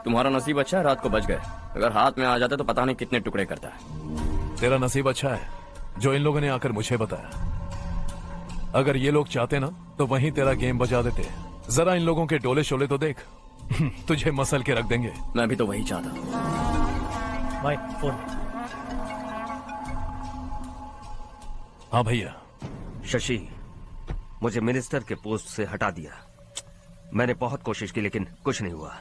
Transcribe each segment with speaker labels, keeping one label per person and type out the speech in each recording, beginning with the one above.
Speaker 1: तुम्हारा नसीब अच्छा है, रात को बच गए। अगर हाथ में आ जाते तो पता नहीं कितने टुकड़े करता है।
Speaker 2: तेरा नसीब अच्छा है जो इन लोगों ने आकर मुझे बताया। अगर ये लोग चाहते ना तो वहीं तेरा गेम बजा देते। जरा इन लोगों के डोले शोले तो देख। तुझे मसल के रख देंगे।
Speaker 1: मैं भी तो वही चाहता।
Speaker 3: भाई फोन।
Speaker 2: हाँ भैया।
Speaker 4: शशि, मुझे मिनिस्टर के पोस्ट से हटा दिया। मैंने बहुत कोशिश की लेकिन कुछ नहीं हुआ।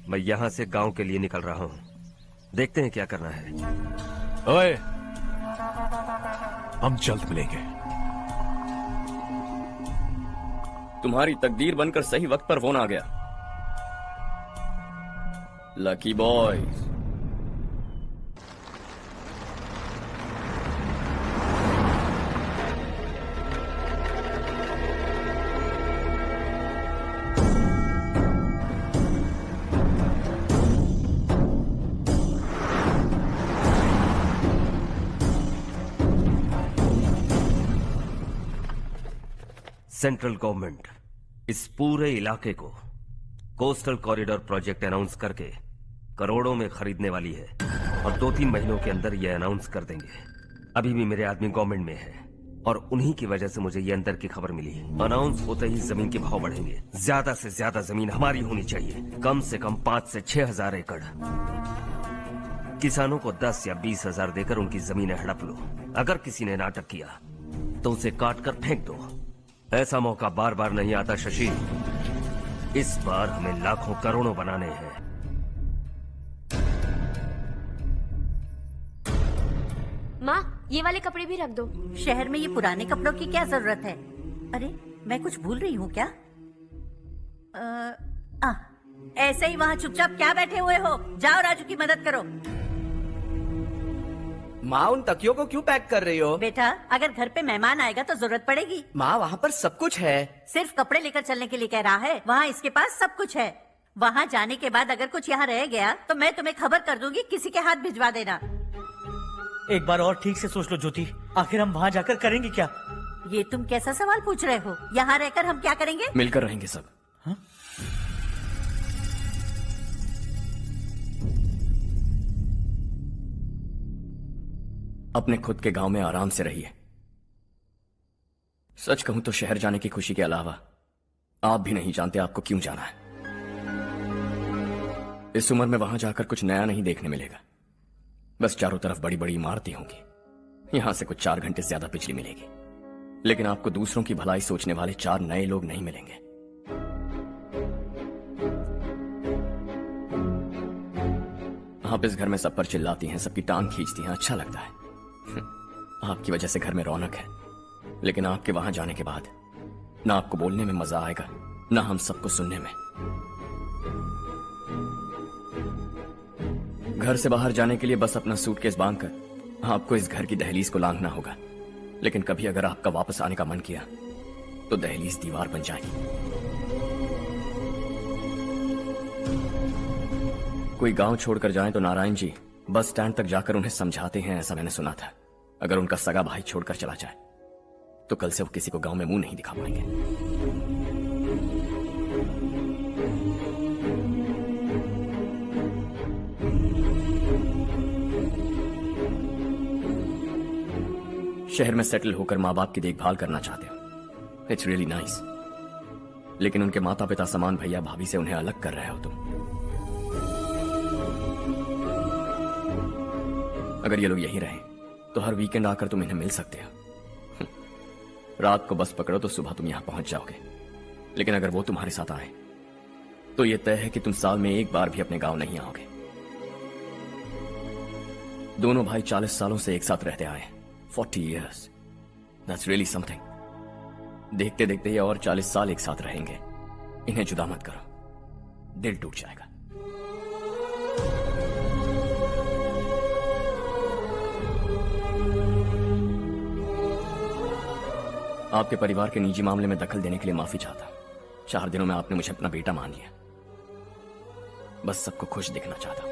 Speaker 4: मैं यहां से गांव के लिए निकल रहा हूं। देखते हैं क्या करना है।
Speaker 2: ओए, हम जल्द मिलेंगे।
Speaker 1: तुम्हारी तकदीर बनकर सही वक्त पर फोन आ गया। Lucky boys.
Speaker 4: सेंट्रल गवर्नमेंट इस पूरे इलाके को कोस्टल कॉरिडोर प्रोजेक्ट अनाउंस करके करोड़ों में खरीदने वाली है और 2-3 महीनों के अंदर यह अनाउंस कर देंगे। अभी भी मेरे आदमी गवर्नमेंट में है और उन्हीं की वजह से मुझे ये अंदर की खबर मिली। अनाउंस होते ही जमीन के भाव बढ़ेंगे। ज्यादा से ज्यादा जमीन हमारी होनी चाहिए, कम से कम 5 से 6 हजार एकड़। किसानों को 10 या 20 हजार देकर उनकी जमीनें हड़प लो। अगर किसी ने नाटक किया तो उसे काट कर फेंक दो। ऐसा मौका बार बार नहीं आता शशि। इस बार हमें लाखों करोड़ों बनाने हैं।
Speaker 5: माँ, ये वाले कपड़े भी रख दो।
Speaker 6: शहर में ये पुराने कपड़ों की क्या जरूरत है? अरे मैं कुछ भूल रही हूँ क्या? ऐसे ही वहाँ चुपचाप क्या बैठे हुए हो? जाओ राजू की मदद करो।
Speaker 7: माँ, उन तकियों को क्यों पैक कर रही हो?
Speaker 6: बेटा, अगर घर पे मेहमान आएगा तो जरूरत पड़ेगी।
Speaker 7: माँ, वहाँ पर सब कुछ है।
Speaker 6: सिर्फ कपड़े लेकर चलने के लिए कह रहा है? वहाँ इसके पास सब कुछ है। वहाँ जाने के बाद अगर कुछ यहाँ रह गया तो मैं तुम्हें खबर कर दूंगी, किसी के हाथ भिजवा देना।
Speaker 3: एक बार और ठीक से सोच लो ज्योति, आखिर हम वहाँ जाकर करेंगे क्या?
Speaker 6: ये तुम कैसा सवाल पूछ रहे हो? यहाँ रहकर हम क्या करेंगे?
Speaker 1: मिलकर रहेंगे सब।
Speaker 3: हा?
Speaker 1: अपने खुद के गांव में आराम से रहिए। सच कहूं तो शहर जाने की खुशी के अलावा आप भी नहीं जानते आपको क्यों जाना है। इस उम्र में वहां जाकर कुछ नया नहीं देखने मिलेगा। बस चारों तरफ बड़ी बड़ी इमारतें होंगी। यहां से कुछ 4 घंटे ज्यादा बिजली मिलेगी, लेकिन आपको दूसरों की भलाई सोचने वाले 4 नए लोग नहीं मिलेंगे। आप इस घर में सब पर चिल्लाती हैं, सबकी टांग खींचती हैं, अच्छा लगता है। आपकी वजह से घर में रौनक है, लेकिन आपके वहां जाने के बाद ना आपको बोलने में मजा आएगा, ना हम सबको सुनने में। घर से बाहर जाने के लिए बस अपना सूटकेस बांधकर आपको इस घर की दहलीज को लांघना होगा। लेकिन कभी अगर आपका वापस आने का मन किया तो दहलीज दीवार बन जाएगी। कोई गांव छोड़कर जाए तो नारायण जी बस स्टैंड तक जाकर उन्हें समझाते हैं, ऐसा मैंने सुना था। अगर उनका सगा भाई छोड़कर चला जाए तो कल से वो किसी को गांव में मुंह नहीं दिखा पाएंगे। शहर में सेटल होकर माँ बाप की देखभाल करना चाहते हो, इट्स रियली नाइस। लेकिन उनके माता पिता समान भैया भाभी से उन्हें अलग कर रहे हो तुम। अगर ये लोग यहीं रहे तो हर वीकेंड आकर तुम इन्हें मिल सकते हो। रात को बस पकड़ो तो सुबह तुम यहां पहुंच जाओगे। लेकिन अगर वो तुम्हारे साथ आए तो यह तय है कि तुम साल में एक बार भी अपने गांव नहीं आओगे। दोनों भाई 40 सालों से एक साथ रहते आए, 40 years. That's really something. देखते देखते ये और 40 साल एक साथ रहेंगे। इन्हें जुदा मत करो, दिल टूट जाएगा। आपके परिवार के निजी मामले में दखल देने के लिए माफी चाहता। 4 दिनों में आपने मुझे अपना बेटा मान लिया। बस सबको खुश दिखना चाहता।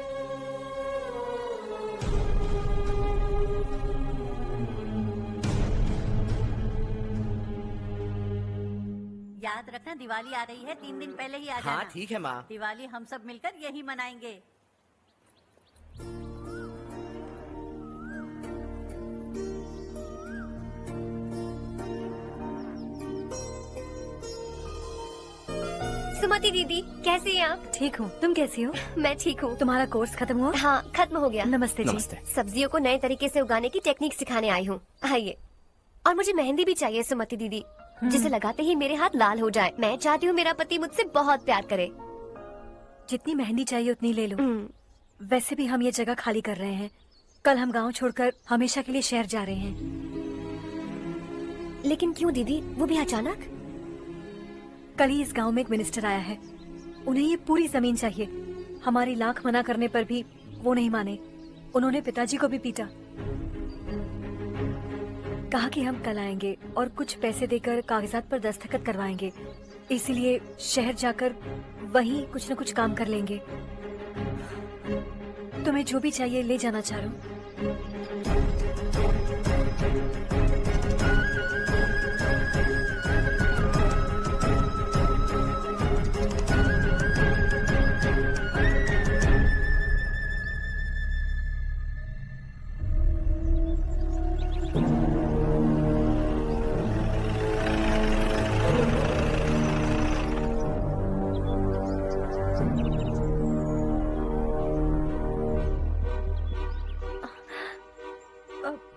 Speaker 6: याद रखना देखना दिवाली आ रही है, 3 दिन पहले ही आ जाना।
Speaker 7: हाँ ठीक है माँ।
Speaker 6: दिवाली हम सब मिलकर यही मनाएंगे।
Speaker 5: सुमति दीदी, कैसी हैं आप?
Speaker 8: ठीक हूँ, तुम कैसी हो?
Speaker 5: मैं ठीक हूँ।
Speaker 8: तुम्हारा कोर्स खत्म हुआ?
Speaker 5: हाँ, खत्म हो गया।
Speaker 8: नमस्ते जी।
Speaker 1: नमस्ते।
Speaker 5: सब्जियों को नए तरीके से उगाने की टेक्निक सिखाने आई हूँ। आइए। और मुझे मेहंदी भी चाहिए सुमति दीदी, जिसे लगाते ही मेरे हाथ लाल हो जाए। मैं चाहती हूँ मेरा पति मुझसे बहुत प्यार करे।
Speaker 8: जितनी मेहंदी चाहिए उतनी ले लो। वैसे भी हम ये जगह खाली कर रहे हैं। कल हम गांव छोड़कर हमेशा के लिए शहर जा रहे हैं।
Speaker 5: लेकिन क्यों दीदी, वो भी अचानक?
Speaker 8: कल ही इस गांव में एक मिनिस्टर आया है। उन्हें ये पूरी जमीन चाहिए। हमारी लाख मना करने पर भी वो नहीं माने। उन्होंने पिताजी को भी पीटा। कहा कि हम कल आएंगे और कुछ पैसे देकर कागजात पर दस्तखत करवाएंगे। इसीलिए शहर जाकर वहीं कुछ न कुछ काम कर लेंगे। तुम्हें जो भी चाहिए ले जाना चारू।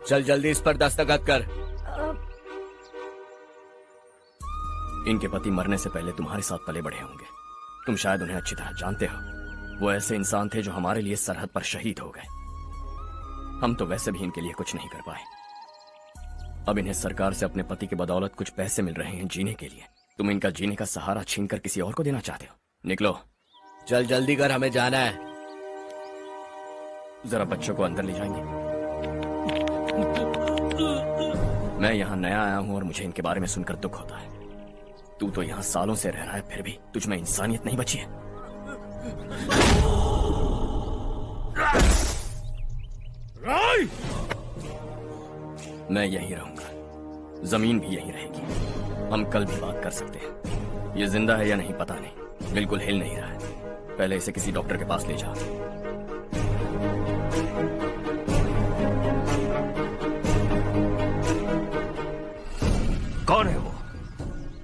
Speaker 1: चल जल्दी इस पर दस्तखत कर। इनके पति मरने से पहले तुम्हारे साथ पले बढ़े होंगे। तुम शायद उन्हें अच्छी तरह जानते हो। वो ऐसे इंसान थे जो हमारे लिए सरहद पर शहीद हो गए। हम तो वैसे भी इनके लिए कुछ नहीं कर पाए। अब इन्हें सरकार से अपने पति की बदौलत कुछ पैसे मिल रहे हैं जीने के लिए। तुम इनका जीने का सहारा छीनकर किसी और को देना चाहते हो? निकलो।
Speaker 7: चल जल्दी कर, हमें जाना है।
Speaker 1: जरा बच्चों को अंदर ले जाएंगे? मैं यहाँ नया आया हूँ और मुझे इनके बारे में सुनकर दुख होता है। तू तो यहाँ सालों से रह रहा है, फिर भी तुझ में इंसानियत नहीं बची है। मैं यहीं रहूंगा, जमीन भी यहीं रहेगी। हम कल भी बात कर सकते हैं। ये जिंदा है या नहीं पता नहीं, बिल्कुल हिल नहीं रहा है। पहले इसे किसी डॉक्टर के पास ले जा।
Speaker 4: कौन है वो?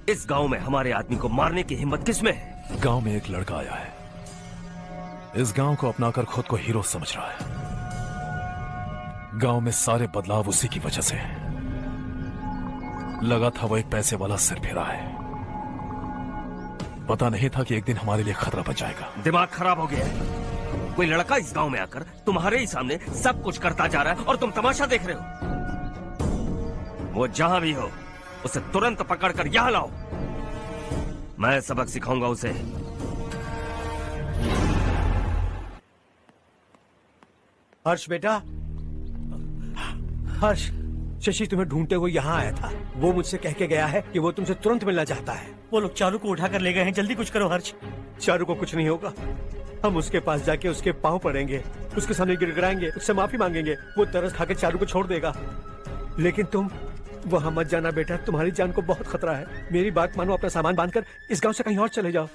Speaker 4: इस गांव में हमारे आदमी को मारने की हिम्मत किसमें है?
Speaker 2: गांव में एक लड़का आया है। इस गांव को अपनाकर खुद को हीरो समझ रहा है। गांव में सारे बदलाव उसी की वजह से है। लगा था वो एक पैसे वाला सिरफिरा है। पता नहीं था कि एक दिन हमारे लिए खतरा बच जाएगा।
Speaker 4: दिमाग खराब हो गया है। कोई लड़का इस गांव में आकर तुम्हारे ही सामने सब कुछ करता जा रहा है और तुम तमाशा देख रहे हो। वो जहां भी हो उसे तुरंत पकड़कर यहां लाओ। मैं सबक सिखाऊंगा उसे।
Speaker 9: हर्ष बेटा, हर्ष, शशि तुम्हें ढूंढते हुए यहाँ आया था। वो मुझसे कह के गया है कि वो तुमसे तुरंत मिलना चाहता है।
Speaker 3: वो लोग चारू को उठाकर ले गए हैं, जल्दी कुछ करो हर्ष।
Speaker 9: चारू को कुछ नहीं होगा। हम उसके पास जाके उसके पांव पड़ेंगे, उसके सामने गिड़गिड़ाएंगे, उससे माफी मांगेंगे। वो तरस खा के चारू को छोड़ देगा। लेकिन तुम वहां मत जाना बेटा, तुम्हारी जान को बहुत खतरा है। मेरी बात मानो, अपना सामान बांधकर इस गांव से कहीं और चले जाओ।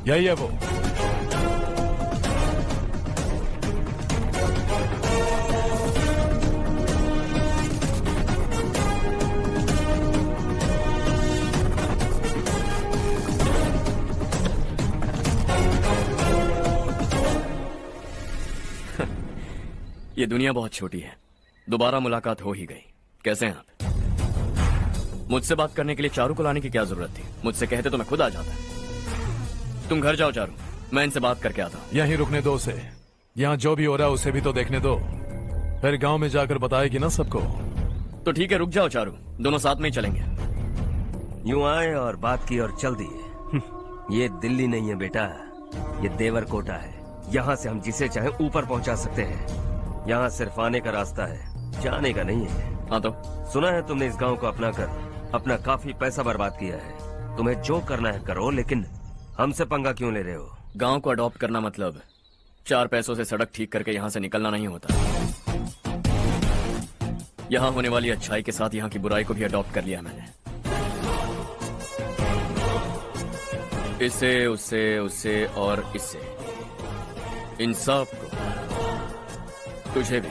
Speaker 2: यही है वो।
Speaker 1: ये दुनिया बहुत छोटी है, दोबारा मुलाकात हो ही गई। कैसे हैं आप? मुझसे बात करने के लिए चारू को लाने की क्या जरूरत थी? मुझसे कहते तो मैं खुद आ जाता। तुम घर जाओ चारू, मैं इनसे बात करके आता हूँ।
Speaker 2: यहीं रुकने दो उसे। यहाँ जो भी हो रहा है उसे भी तो देखने दो, फिर गांव में जाकर बताएगी ना सबको।
Speaker 1: तो ठीक है, रुक जाओ चारू, दोनों साथ में ही चलेंगे।
Speaker 4: यूं आए और बात की और चल दिए। ये दिल्ली नहीं है बेटा, ये देवरकोटा है। यहाँ से हम जिसे चाहे ऊपर पहुँचा सकते हैं। यहाँ सिर्फ आने का रास्ता है, जाने का नहीं है।
Speaker 1: हाँ तो
Speaker 4: सुना है तुमने इस गांव को अपना कर अपना काफी पैसा बर्बाद किया है। तुम्हें जो करना है करो, लेकिन हमसे पंगा क्यों ले रहे हो?
Speaker 1: गांव को अडॉप्ट करना मतलब 4 पैसों से सड़क ठीक करके यहाँ से निकलना नहीं होता। यहाँ होने वाली अच्छाई के साथ यहाँ की बुराई को भी अडॉप्ट कर लिया मैंने। इससे, उससे, उससे और इससे, इन सब को, तुझे भी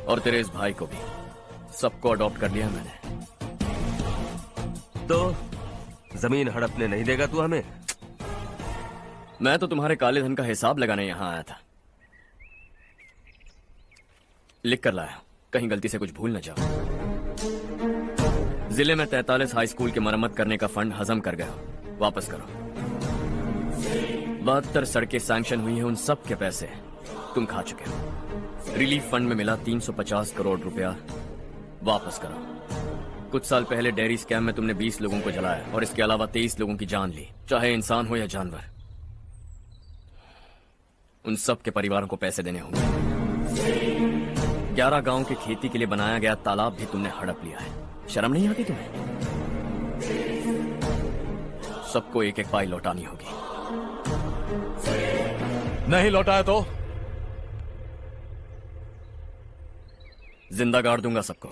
Speaker 1: और तेरे इस भाई को भी, सबको अडॉप्ट कर लिया मैंने।
Speaker 4: तो जमीन हड़पने नहीं देगा तू हमें?
Speaker 1: मैं तो तुम्हारे काले धन का हिसाब लगाने यहां आया था। लिख कर लाया, कहीं गलती से कुछ भूल न जाओ। जिले में 43 हाई स्कूल की मरम्मत करने का फंड हजम कर गया, वापस करो। 72 सड़कें सैंक्शन हुई हैं, उन सब के पैसे तुम खा चुके हो। रिलीफ फंड में मिला 350 करोड़ रुपया, वापस करो। कुछ साल पहले डेयरी स्कैम में तुमने 20 लोगों को जलाया और इसके अलावा 23 लोगों की जान ली, चाहे इंसान हो या जानवर। उन सब के परिवारों को पैसे देने होंगे। 11 गांव की खेती के लिए बनाया गया तालाब भी तुमने हड़प लिया है। शर्म नहीं आती तुम्हें? सबको एक एक पाई लौटानी होगी।
Speaker 2: नहीं लौटाया तो
Speaker 1: जिंदा गाड़ दूंगा सबको।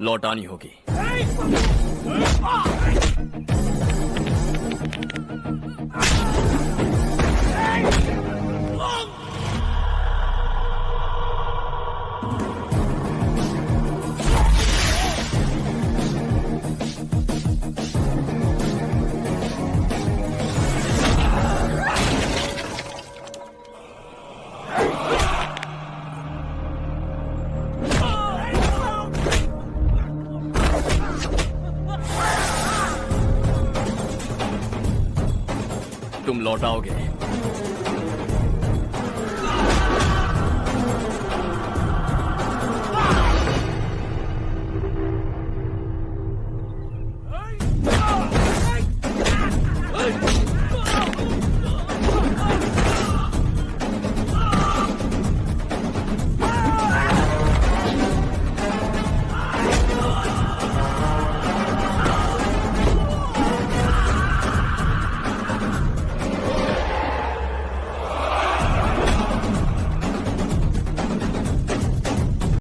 Speaker 1: लौटानी होगी। तुम लौटाओगे।